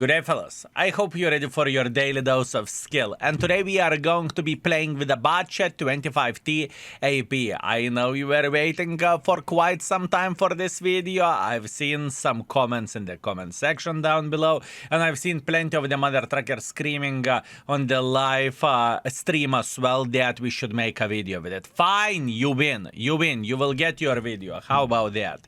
Good day, fellas. I hope you're ready for your daily dose of skill. And today we are going to be playing with a budget 25T AP. I know you were waiting for quite some time for this video. I've seen some comments in the comment section down below. And I've seen plenty of the mother truckers screaming on the live stream as well that we should make a video with it. Fine, you win. You win. You will get your video. How about that?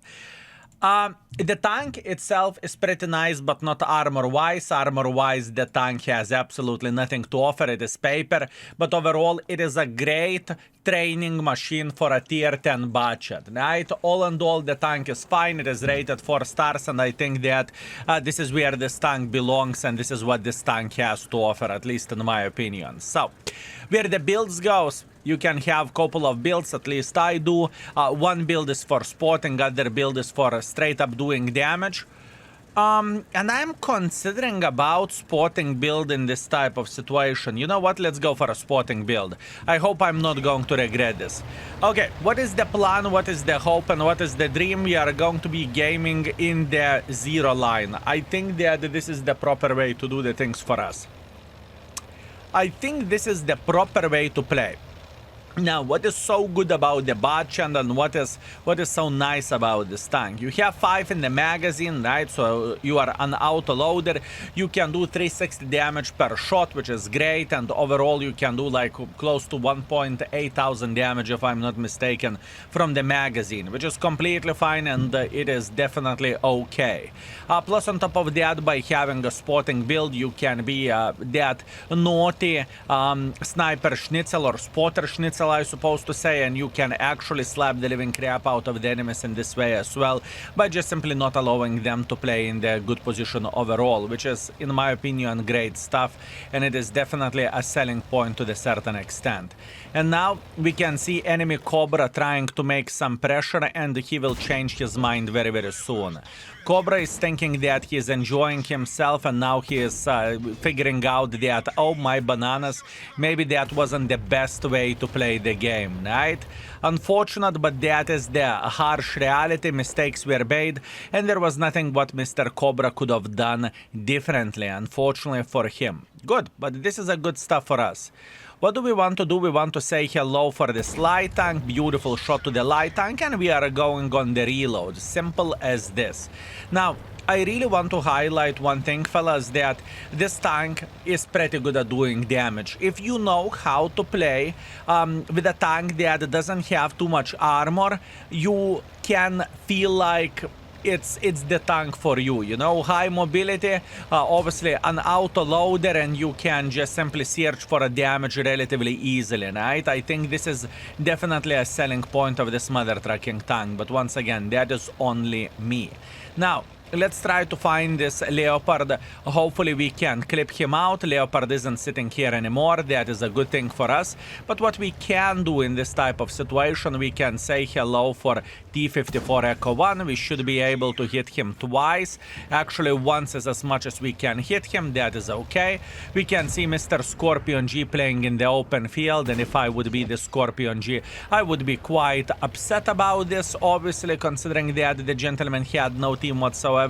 The tank itself is pretty nice, but not armor-wise. Armor-wise, the tank has absolutely nothing to offer. It is paper, but overall, it is a great training machine for a tier 10 budget, right? All in all, the tank is fine. It is rated 4 stars, and I think that this is where this tank belongs, and this is what this tank has to offer, at least in my opinion. So, where the builds goes, you can have a couple of builds, at least I do. One build is for spotting, other build is for straight up doing damage. And I'm considering about spotting build in this type of situation. You know what? Let's go for a spotting build. I hope I'm not going to regret this. Okay, what is the plan? What is the hope? And what is the dream? We are going to be gaming in the 0 line. I think that this is the proper way to do the things for us. I think this is the proper way to play. Now, what is so good about the budget and what is so nice about this tank? You have 5 in the magazine, right? So you are an auto-loader. You can do 360 damage per shot, which is great. And overall, you can do like close to 1.8 thousand damage, if I'm not mistaken, from the magazine, which is completely fine and it is definitely okay. Plus, on top of that, by having a spotting build, you can be that naughty sniper schnitzel or spotter schnitzel, I supposed to say, and you can actually slap the living crap out of the enemies in this way as well, by just simply not allowing them to play in their good position overall, which is, in my opinion, great stuff, and it is definitely a selling point to a certain extent. And now we can see enemy Cobra trying to make some pressure, and he will change his mind very, very soon. Cobra is thinking that he's enjoying himself, and now he is figuring out that, oh my bananas, maybe that wasn't the best way to play the game, right? Unfortunate, but that is the harsh reality. Mistakes were made, and there was nothing what Mr. Cobra could have done differently, unfortunately for him. Good, but this is a good stuff for us. What do we want to do? We want to say hello for this light tank, beautiful shot to the light tank, and we are going on the reload. Simple as this. Now, I really want to highlight one thing, fellas, that this tank is pretty good at doing damage. If you know how to play with a tank that doesn't have too much armor, you can feel like it's the tank for you, you know, high mobility, obviously an auto loader, and you can just simply search for a damage relatively easily, right? I think this is definitely a selling point of this mother trucking tank, but once again, that is only me. Now, let's try to find this Leopard. Hopefully we can clip him out. Leopard isn't sitting here anymore. That is a good thing for us. But what we can do in this type of situation, we can say hello for T-54 Echo 1. We should be able to hit him twice. Actually, once is as much as we can hit him. That is okay. We can see Mr. Scorpion G playing in the open field. And if I would be the Scorpion G, I would be quite upset about this, obviously, considering that the gentleman had no team whatsoever.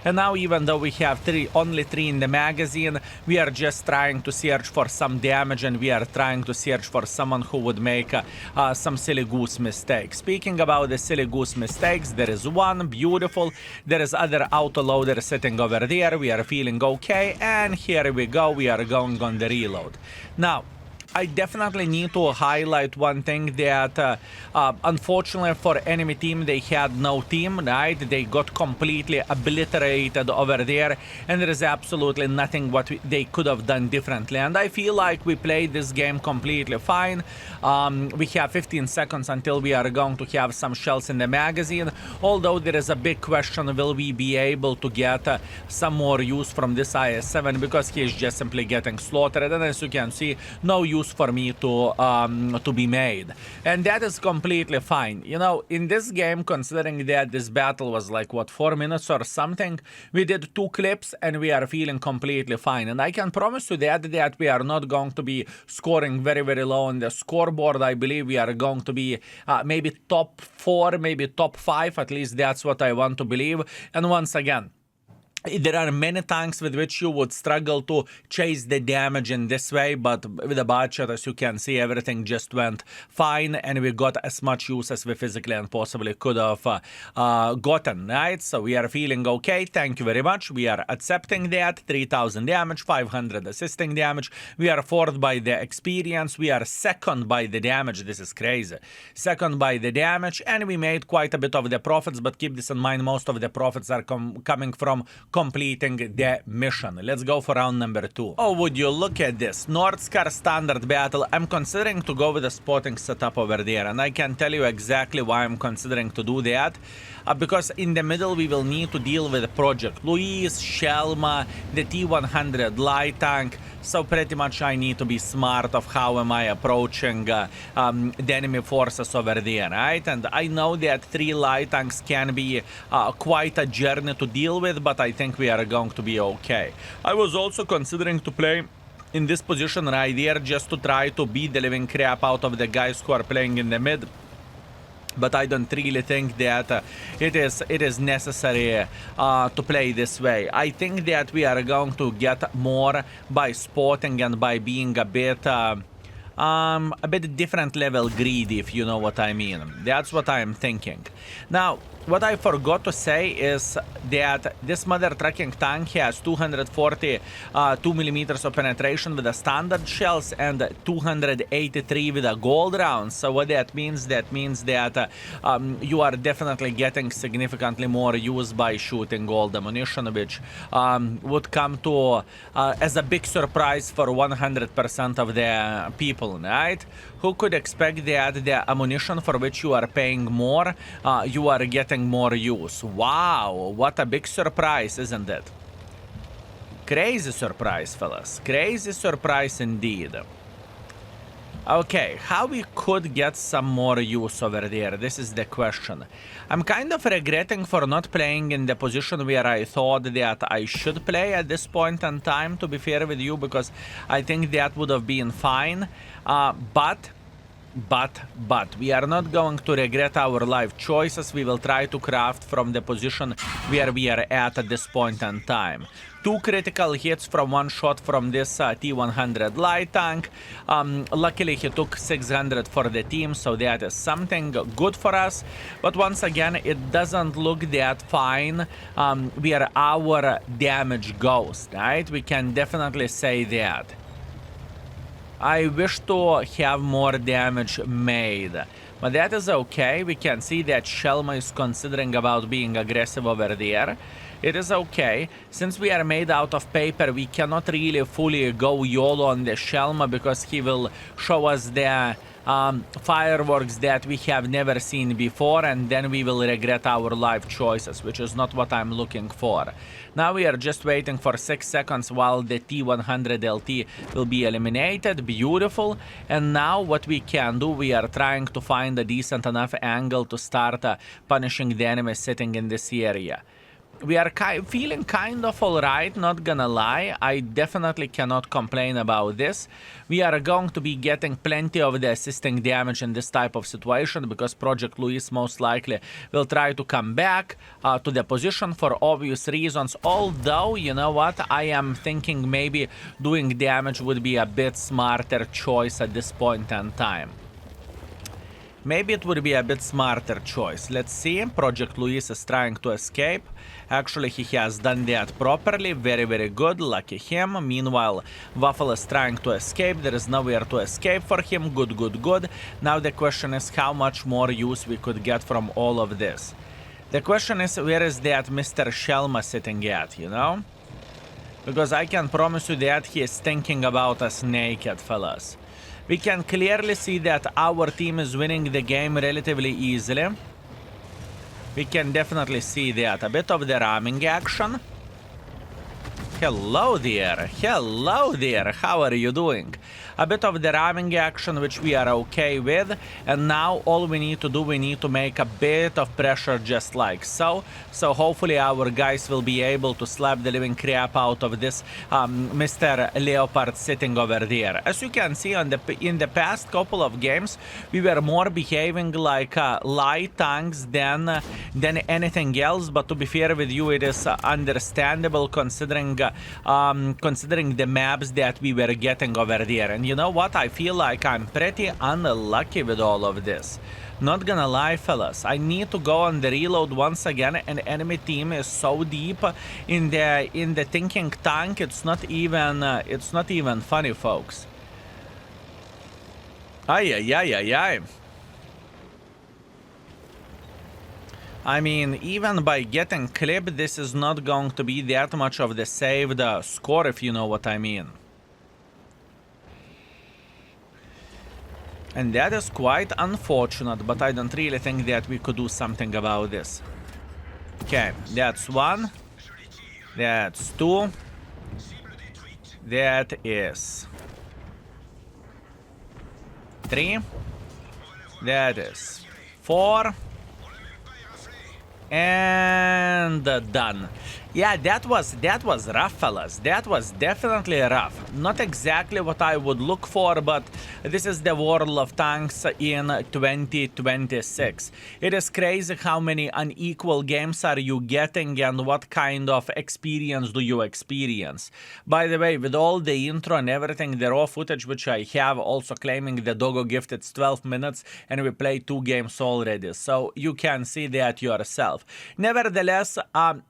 And now, even though we have only 3 in the magazine, we are just trying to search for some damage, and we are trying to search for someone who would make some silly goose mistakes. Speaking about the silly goose mistakes, there is one, beautiful. There is other autoloader sitting over there. We are feeling okay, and here we go. We are going on the reload. Now, I definitely need to highlight one thing, that unfortunately for enemy team, they had no team, right? They got completely obliterated over there, and there is absolutely nothing what they could have done differently. And I feel like we played this game completely fine. We have 15 seconds until we are going to have some shells in the magazine, although there is a big question, will we be able to get some more use from this IS-7, because he is just simply getting slaughtered, and as you can see, no use for me to be made, and that is completely fine. You know, in this game, considering that this battle was like what, 4 minutes or something, we did 2 clips and we are feeling completely fine. And I can promise you that we are not going to be scoring very, very low on the scoreboard. I believe we are going to be maybe top 4, maybe top 5, at least that's what I want to believe. And once again, There are many tanks with which you would struggle to chase the damage in this way, but with the budget, as you can see, everything just went fine, and we got as much use as we physically and possibly could have gotten, right? So we are feeling okay. Thank you very much. We are accepting that. 3,000 damage, 500 assisting damage. We are fourth by the experience. We are second by the damage. This is crazy. Second by the damage, and we made quite a bit of the profits, but keep this in mind, most of the profits are coming from completing the mission. Let's go for round number 2. Oh, would you look at this. Nordskar standard battle. I'm considering to go with a spotting setup over there, and I can tell you exactly why I'm considering to do that. Because in the middle we will need to deal with Project Luis, Shelma, the T-100 light tank. So pretty much I need to be smart of how am I approaching the enemy forces over there, right? And I know that 3 light tanks can be quite a journey to deal with, but I think we are going to be okay. I was also considering to play in this position right here just to try to beat the living crap out of the guys who are playing in the mid. But I don't really think that it is necessary to play this way. I think that we are going to get more by spotting and by being a bit different level greedy, if you know what I mean. That's what I'm thinking. Now, what I forgot to say is that this mother trucking tank has 242 millimeters of penetration with the standard shells and 283 with the gold rounds. So what that means that you are definitely getting significantly more use by shooting gold ammunition, which would come to as a big surprise for 100% of the people, right? Who could expect that the ammunition for which you are paying more, you are getting more use? Wow, what a big surprise, isn't it? Crazy surprise, fellas. Crazy surprise indeed. Okay, how we could get some more use over there? This is the question. I'm kind of regretting for not playing in the position where I thought that I should play at this point in time, to be fair with you, because I think that would have been fine. But we are not going to regret our life choices. We will try to craft from the position where we are at this point in time. 2 critical hits from 1 shot from this T-100 light tank. Luckily he took 600 for the team, so that is something good for us. But once again, it doesn't look that fine where our damage goes, right? We can definitely say that. I wish to have more damage made, but that is okay. We can see that Shelma is considering about being aggressive over there. It is okay. Since we are made out of paper, we cannot really fully go YOLO on the Shelma because he will show us the fireworks that we have never seen before, and then we will regret our life choices, which is not what I'm looking for. Now we are just waiting for 6 seconds while the T-100 LT will be eliminated. Beautiful. And now what we can do, we are trying to find a decent enough angle to start punishing the enemy sitting in this area. We are feeling kind of alright, not gonna lie. I definitely cannot complain about this. We are going to be getting plenty of the assisting damage in this type of situation because Project Luis most likely will try to come back to the position for obvious reasons. Although, you know what, I am thinking maybe doing damage would be a bit smarter choice at this point in time. Maybe it would be a bit smarter choice. Let's see. Project Luis is trying to escape. Actually, he has done that properly. Very, very good. Lucky him. Meanwhile, Waffle is trying to escape. There is nowhere to escape for him. Good, good, good. Now the question is how much more use we could get from all of this. The question is, where is that Mr. Shelma sitting at, you know? Because I can promise you that he is thinking about us naked, fellas. We can clearly see that our team is winning the game relatively easily. We can definitely see that. A bit of the ramming action. Hello there, hello there, how are you doing? A bit of the ramming action which we are okay with, and now all we need to do, we need to make a bit of pressure just like so. So hopefully our guys will be able to slap the living crap out of this Mr. Leopard sitting over there. As you can see in the past couple of games, we were more behaving like light tanks than anything else, but to be fair with you, it is understandable considering the maps that we were getting over there. And you know what? I feel like I'm pretty unlucky with all of this. Not gonna lie, fellas. I need to go on the reload once again, and enemy team is so deep in the thinking tank. It's not even funny, folks. Ay ay ay ay ay. I mean, even by getting clipped, this is not going to be that much of the saved score, if you know what I mean. And that is quite unfortunate, but I don't really think that we could do something about this. Okay, that's one. That's two. That is three. That is four. And done. Yeah, that was rough, fellas. That was definitely rough. Not exactly what I would look for, but this is the World of Tanks in 2026. It is crazy how many unequal games are you getting and what kind of experience do you experience. By the way, with all the intro and everything, the raw footage which I have, also claiming the Doggo gift, it's 12 minutes and we played 2 games already. So you can see that yourself. Nevertheless,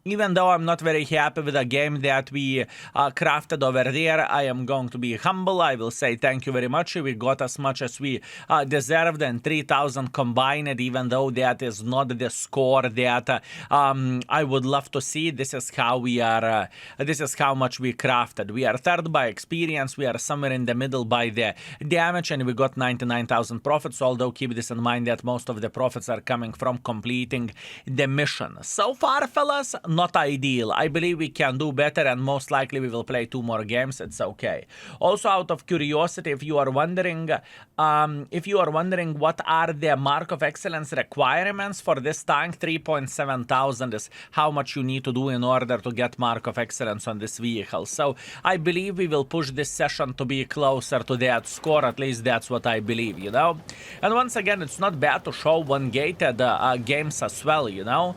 even though I'm not very happy with the game that we crafted over there, I am going to be humble. I will say thank you very much. We got as much as we deserved, and 3,000 combined, even though that is not the score that I would love to see. This is how we are. This is how much we crafted. We are third by experience. We are somewhere in the middle by the damage, and we got 99,000 profits. Although keep this in mind that most of the profits are coming from completing the mission. So far, fellas, not ideal. I believe we can do better, and most likely we will play 2 more games. It's okay. Also, out of curiosity, if you are wondering what are the Mark of Excellence requirements for this tank, 3,700 is how much you need to do in order to get Mark of Excellence on this vehicle. So I believe we will push this session to be closer to that score. At least that's what I believe, you know. And once again, it's not bad to show one-gated games as well, you know.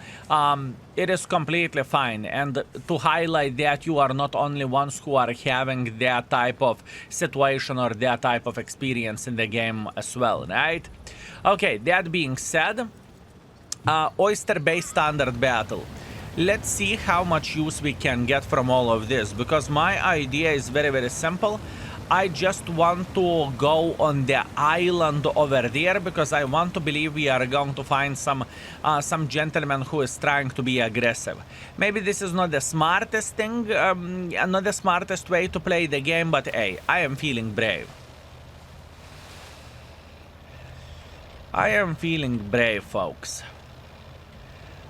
It is completely fine, and to highlight that you are not only ones who are having that type of situation or that type of experience in the game as well, right? Okay, that being said, Oyster Bay standard battle. Let's see how much use we can get from all of this, because my idea is very, very simple. I just want to go on the island over there because I want to believe we are going to find some gentleman who is trying to be aggressive. Maybe this is not the smartest thing, not the smartest way to play the game, but hey, I am feeling brave. I am feeling brave, folks.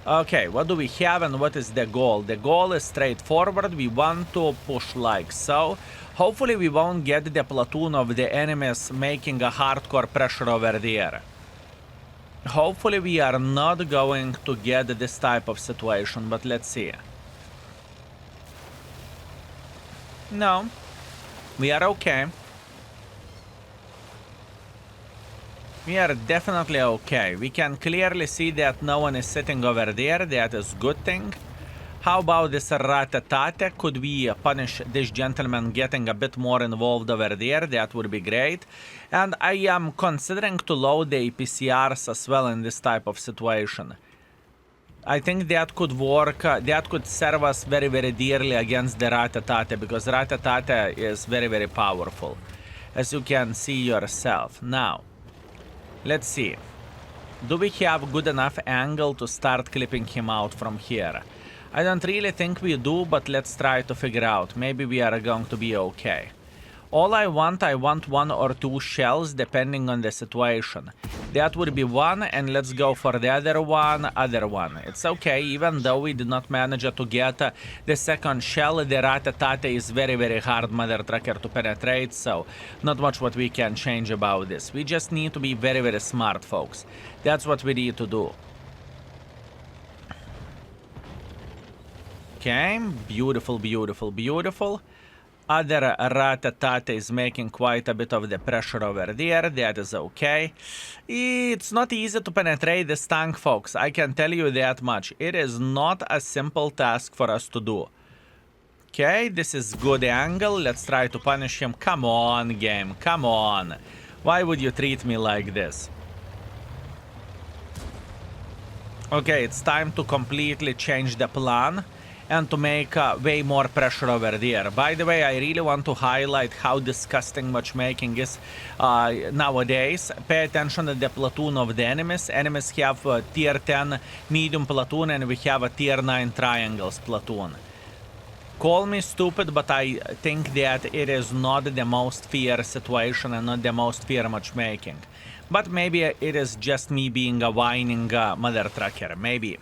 Okay, what do we have and what is the goal? The goal is straightforward. We want to push like so. Hopefully we won't get the platoon of the enemies making a hardcore pressure over there. Hopefully we are not going to get this type of situation, but let's see. No, we are okay. We are definitely okay. We can clearly see that no one is sitting over there. That is good thing. How about this rat-a-tat? Could we punish this gentleman getting a bit more involved over there? That would be great. And I am considering to load the APCRs as well in this type of situation. I think that could work. That could serve us very, very dearly against the rat-a-tat, because rat-a-tat is very, very powerful, as you can see yourself. Now, let's see. Do we have good enough angle to start clipping him out from here? I don't really think we do, but let's try to figure out. Maybe we are going to be okay. All I want 1 or 2 shells depending on the situation. That would be 1, and let's go for the other one, It's okay, even though we did not manage to get the second shell, the Ratatate is very, very hard mother trucker to penetrate, so not much what we can change about this. We just need to be very, very smart, folks. That's what we need to do. Okay, beautiful, beautiful, beautiful. Other Ratatate is making quite a bit of the pressure over there. That is okay. It's not easy to penetrate this tank, folks. I can tell you that much. It is not a simple task for us to do. Okay, this is good angle. Let's try to punish him. Come on, game. Come on. Why would you treat me like this? Okay, it's time to completely change the plan and to make way more pressure over there. By the way, I really want to highlight how disgusting matchmaking is nowadays. Pay attention to the platoon of the enemies. Enemies have a tier 10 medium platoon and we have a tier 9 triangles platoon. Call me stupid, but I think that it is not the most fair situation and not the most fair matchmaking. But maybe it is just me being a whining mother trucker, maybe.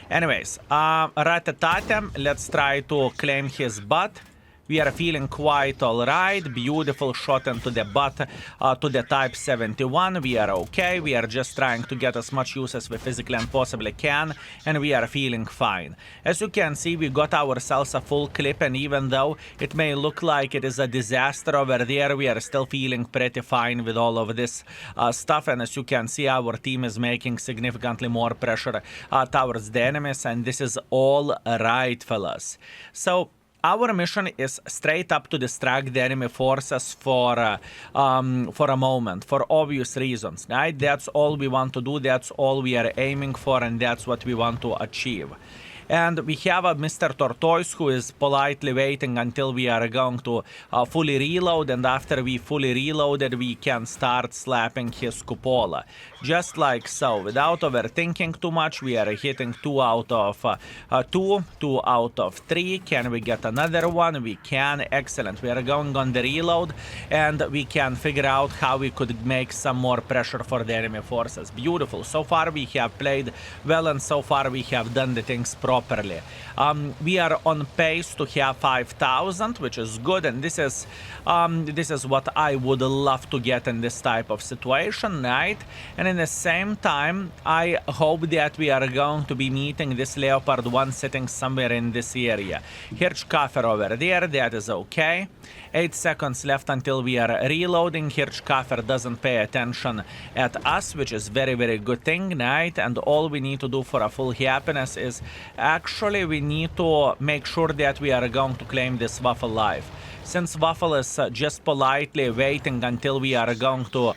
Anyways, Ratatatem, let's try to claim his butt. We are feeling quite alright. Beautiful shot into the butt to the Type 71. We are okay. We are just trying to get as much use as we physically and possibly can. And we are feeling fine. As you can see, we got ourselves a full clip. And even though it may look like it is a disaster over there, we are still feeling pretty fine with all of this stuff. And as you can see, our team is making significantly more pressure towards the enemies. And this is all right, fellas. So our mission is straight up to distract the enemy forces for a moment, for obvious reasons, right? That's all we want to do, that's all we are aiming for, and that's what we want to achieve. And we have a Mr. Tortoise who is politely waiting until we are going to fully reload, and after we fully reloaded, we can start slapping his cupola. Just like so, without overthinking too much. We are hitting 2 out of 2, 2 out of 3. Can we get another one? We can. Excellent. We are going on the reload, and we can figure out how we could make some more pressure for the enemy forces. Beautiful. So far we have played well, and so far we have done the things properly. We are on pace to have 5,000, which is good, and this is what I would love to get in this type of situation, right? And in the same time, I hope that we are going to be meeting this Leopard 1 sitting somewhere in this area. Hirschkaffer over there, that is okay. 8 seconds left until we are reloading. Hirschkaffer doesn't pay attention at us, which is very, very good thing, right? And all we need to do for a full happiness is actually we need to make sure that we are going to claim this Waffle alive. Since Waffle is just politely waiting until we are going to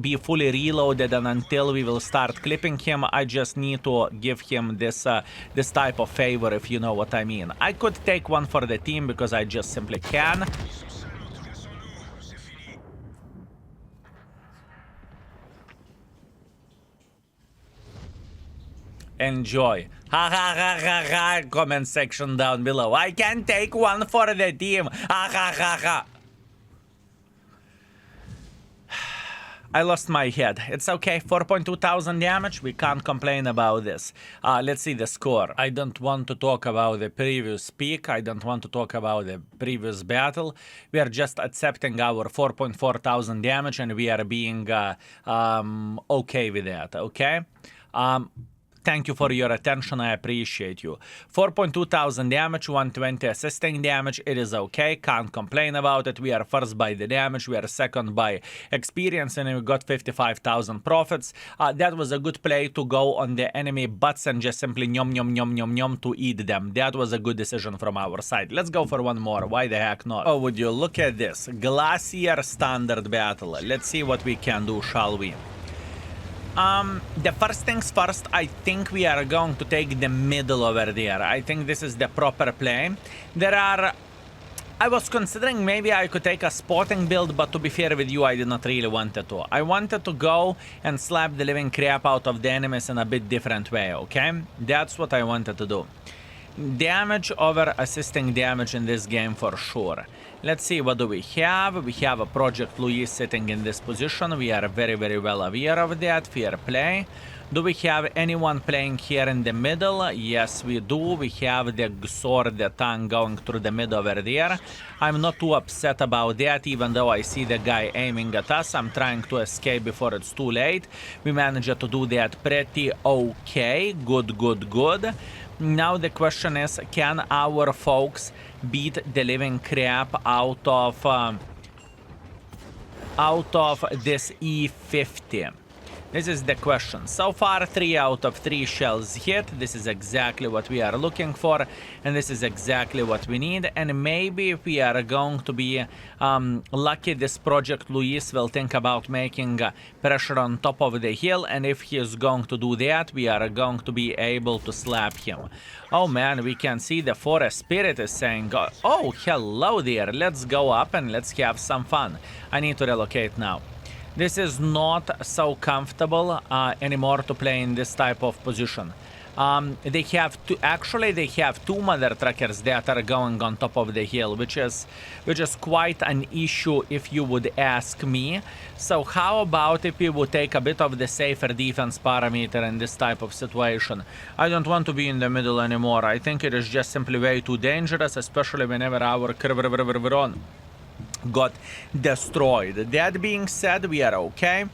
be fully reloaded and until we will start clipping him, I just need to give him this type of favor, if you know what I mean. I could take one for the team because I just simply can. Enjoy. Ha ha ha ha ha. Comment section down below. I can take one for the team. Ha ha ha ha. I lost my head. It's okay. 4,200 damage. We can't complain about this. Let's see the score. I don't want to talk about the previous peak. I don't want to talk about the previous battle. We are just accepting our 4,400 damage and we are being okay with that. Okay. Thank you for your attention. I appreciate you. 4,200 damage, 120 assisting damage. It is okay. Can't complain about it. We are first by the damage. We are second by experience. And we got 55,000 profits. That was a good play to go on the enemy butts and just simply nyom nyom nyom nyom nyom to eat them. That was a good decision from our side. Let's go for one more. Why the heck not? Oh, would you look at this? Glacier standard battle. Let's see what we can do, shall we? The first things first, I think we are going to take the middle over there. I think this is the proper play. I was considering maybe I could take a spotting build, but to be fair with you, I did not really want to. I wanted to go and slap the living crap out of the enemies in a bit different way, okay? That's what I wanted to do. damage over assisting damage in this game for sure. Let's see, what do we have? We have a Project Louis sitting in this position. We are very, very well aware of that. Fair play. Do we have anyone playing here in the middle? Yes, we do. We have the sword, the tongue going through the mid over there. I'm not too upset about that, even though I see the guy aiming at us. I'm trying to escape before it's too late. We managed to do that pretty okay. Good, good, good. Now the question is, can our folks beat the living crap out of this E50? This is the question. So far, 3 out of 3 shells hit. This is exactly what we are looking for, and this is exactly what we need. And maybe if we are going to be lucky, this Project Louis will think about making pressure on top of the hill, and if he is going to do that, we are going to be able to slap him. Oh man, we can see the Forest Spirit is saying, oh, hello there, let's go up and let's have some fun. I need to relocate now. This is not so comfortable anymore to play in this type of position. They have two mother truckers that are going on top of the hill, which is quite an issue if you would ask me. So how about if we would take a bit of the safer defense parameter in this type of situation? I don't want to be in the middle anymore. I think it is just simply way too dangerous, especially whenever our got destroyed. That being said, we are okay.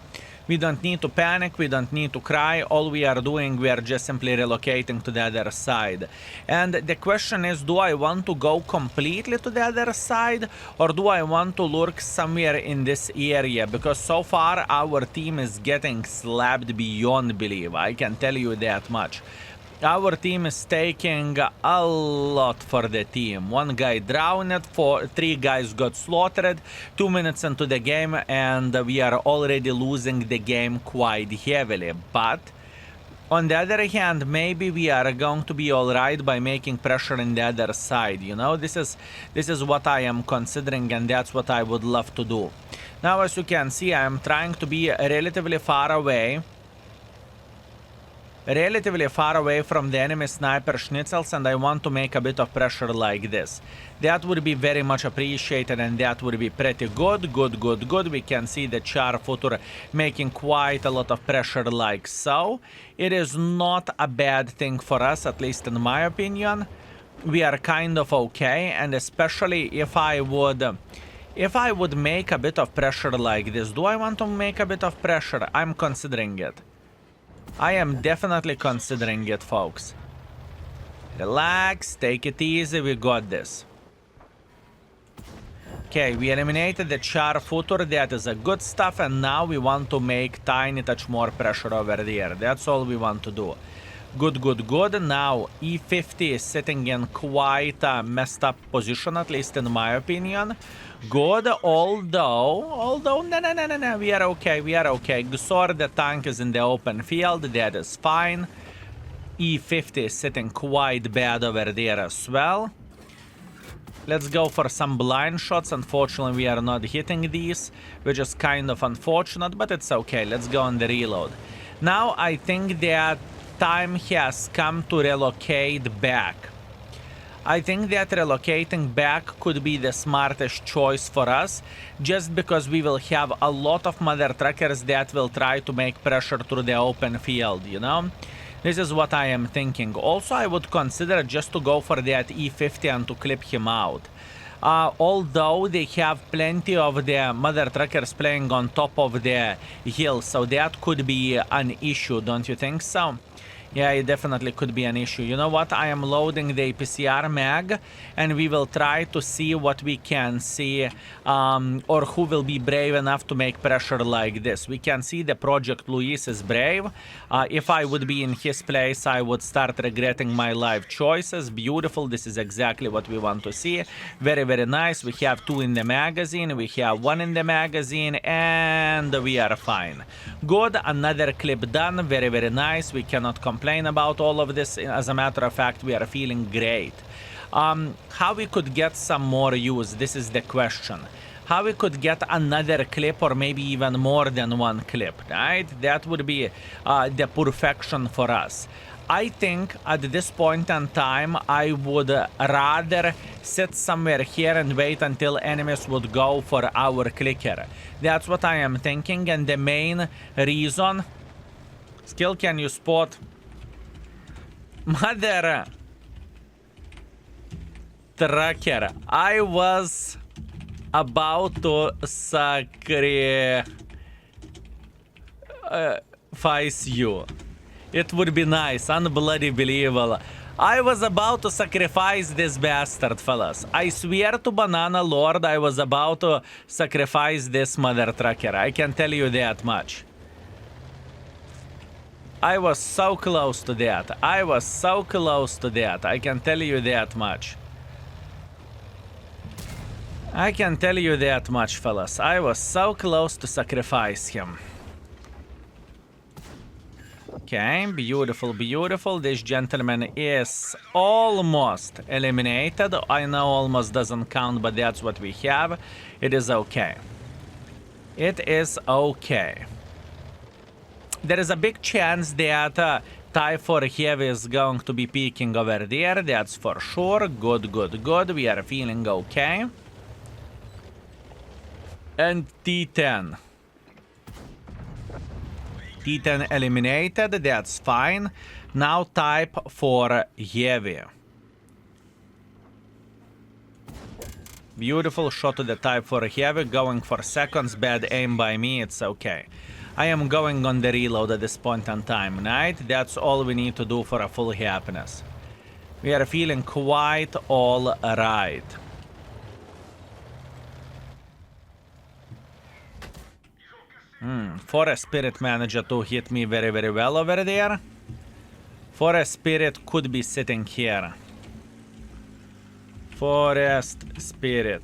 We don't need to panic, we don't need to cry. All we are doing, we are just simply relocating to the other side. And the question is, do I want to go completely to the other side, or do I want to lurk somewhere in this area? Because so far our team is getting slapped beyond belief, I can tell you that much. Our team is taking a lot for the team. One guy drowned, 3 guys got slaughtered, 2 minutes into the game, and we are already losing the game quite heavily. But on the other hand, maybe we are going to be alright by making pressure in the other side. You know, this is what I am considering, and that's what I would love to do. Now, as you can see, I am trying to be relatively far away from the enemy sniper schnitzels, and I want to make a bit of pressure like this. That would be very much appreciated, and that would be pretty good. Good. We can see the char footer making quite a lot of pressure like so. It is not a bad thing for us, at least in my opinion. We are kind of okay, and especially if I would make a bit of pressure like this. Do I want to make a bit of pressure? I'm considering it. I am definitely considering it, folks. Relax, take it easy, we got this. Okay, we eliminated the char footer, that is a good stuff, and now we want to make tiny touch more pressure over there. That's all we want to do. Good. Now, E50 is sitting in quite a messed up position, at least in my opinion. Good, although, no, we are okay. Glacier, the tank is in the open field, that is fine. E50 is sitting quite bad over there as well. Let's go for some blind shots. Unfortunately, we are not hitting these, which is kind of unfortunate, but it's okay. Let's go on the reload. Now, I think that time has come to relocate back. I think that relocating back could be the smartest choice for us, just because we will have a lot of mother truckers that will try to make pressure through the open field, you know? This is what I am thinking. Also, I would consider just to go for that E50 and to clip him out. Although they have plenty of the mother truckers playing on top of the hill, so that could be an issue, don't you think so? Yeah, it definitely could be an issue. You know what? I am loading the PCR mag, and we will try to see what we can see, or who will be brave enough to make pressure like this. We can see the Project Louis is brave. If I would be in his place, I would start regretting my life choices. Beautiful. This is exactly what we want to see. Very, very nice. We have 2 in the magazine. We have 1 in the magazine, and we are fine. Good. Another clip done. Very, very nice. We cannot complain about all of this. As a matter of fact, we are feeling great. How we could get some more use, this is the question. How we could get another clip, or maybe even more than 1 clip, right? That would be the perfection for us. I think at this point in time, I would rather sit somewhere here and wait until enemies would go for our clicker. That's what I am thinking, and the main reason... Skill, can you spot? Mother... Trucker, I was about to sacrifice you. It would be nice, unbloody believable. I was about to sacrifice this bastard, fellas. I swear to Banana Lord, I was about to sacrifice this mother trucker. I can tell you that much. I was so close to that. I was so close to that. I can tell you that much. I can tell you that much, fellas. I was so close to sacrifice him. Okay, beautiful, beautiful. This gentleman is almost eliminated. I know almost doesn't count, but that's what we have. It is okay. It is okay. There is a big chance that Typhor Heavy is going to be peeking over there. That's for sure. Good, good, good. We are feeling okay. And T10. T10 eliminated, that's fine. Now type for Heavy. Beautiful shot to the type for Heavy, going for seconds, bad aim by me, it's okay. I am going on the reload at this point in time, right? That's all we need to do for a full happiness. We are feeling quite all right. Forest Spirit managed to hit me very, very well over there. Forest Spirit could be sitting here. Forest Spirit.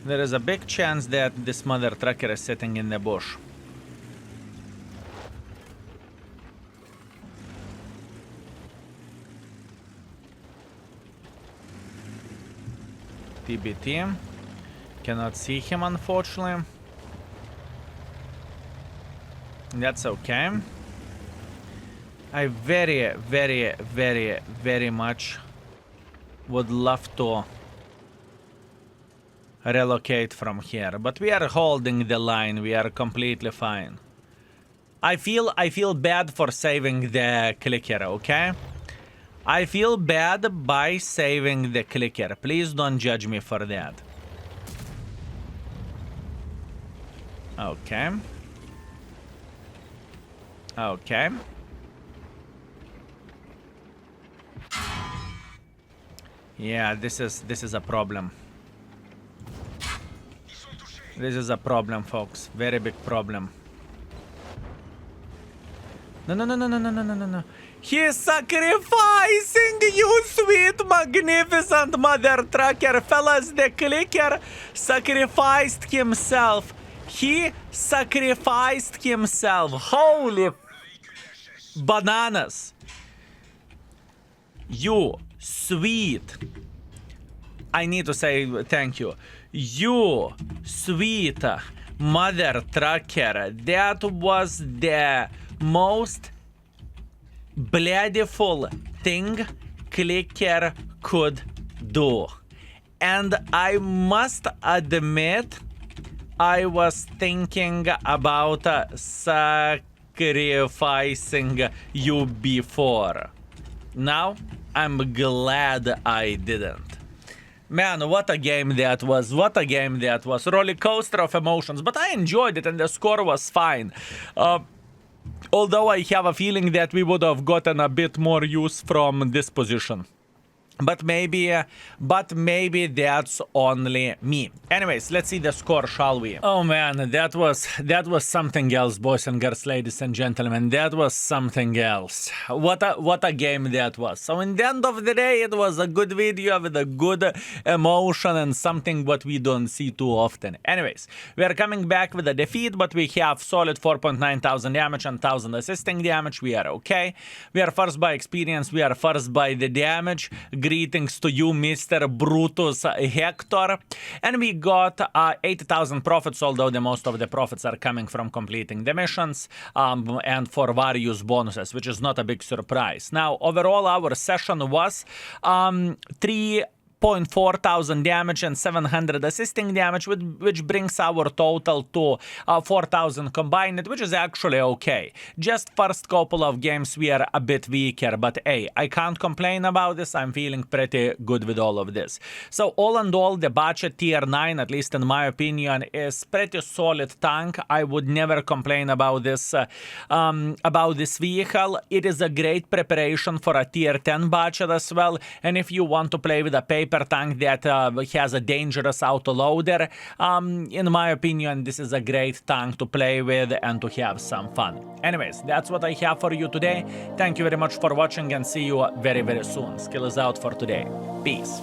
There is a big chance that this mother trucker is sitting in the bush. TBT. Cannot see him, unfortunately. That's okay. I very, very, very, very much would love to relocate from here, but we are holding the line. We are completely fine. I feel bad for saving the clicker, okay? I feel bad by saving the clicker. Please don't judge me for that. Okay. Okay. Yeah, this is a problem. This is a problem, folks. Very big problem. No, no, no, no, no, no, no, no, no, no. He is sacrificing you, sweet, magnificent mother trucker. Fellas, the clicker sacrificed himself. He sacrificed himself. Holy bananas. You sweet. I need to say thank you. You sweet mother trucker. That was the most bloodful thing clicker could do. And I must admit, I was thinking about sacrificing you before. Now, I'm glad I didn't. Man, what a game that was. What a game that was. Roller coaster of emotions. But I enjoyed it and the score was fine. Although I have a feeling that we would have gotten a bit more use from this position. But maybe that's only me. Anyways, let's see the score, shall we? Oh man, that was something else, boys and girls, ladies and gentlemen. That was something else. What a game that was. So in the end of the day, it was a good video with a good emotion and something what we don't see too often. Anyways, we are coming back with a defeat, but we have solid 4.9 thousand damage and 1000 assisting damage. We are okay. We are first by experience. We are first by the damage. greetings to you, Mr. Brutus Hector. And we got 80,000 profits, although the most of the profits are coming from completing the missions and for various bonuses, which is not a big surprise. Now, overall, our session was 3.4 thousand damage and 700 assisting damage, which brings our total to 4,000 combined, which is actually okay. Just first couple of games we are a bit weaker, but hey, I can't complain about this. I'm feeling pretty good with all of this. So all in all, the budget tier 9, at least in my opinion, is pretty solid tank. I would never complain about this vehicle. It is a great preparation for a tier 10 budget as well. And if you want to play with a paper tank that has a dangerous autoloader, in my opinion, this is a great tank to play with and to have some fun. Anyways, that's what I have for you today. Thank you very much for watching and see you very, very soon. Skill is out for today. Peace.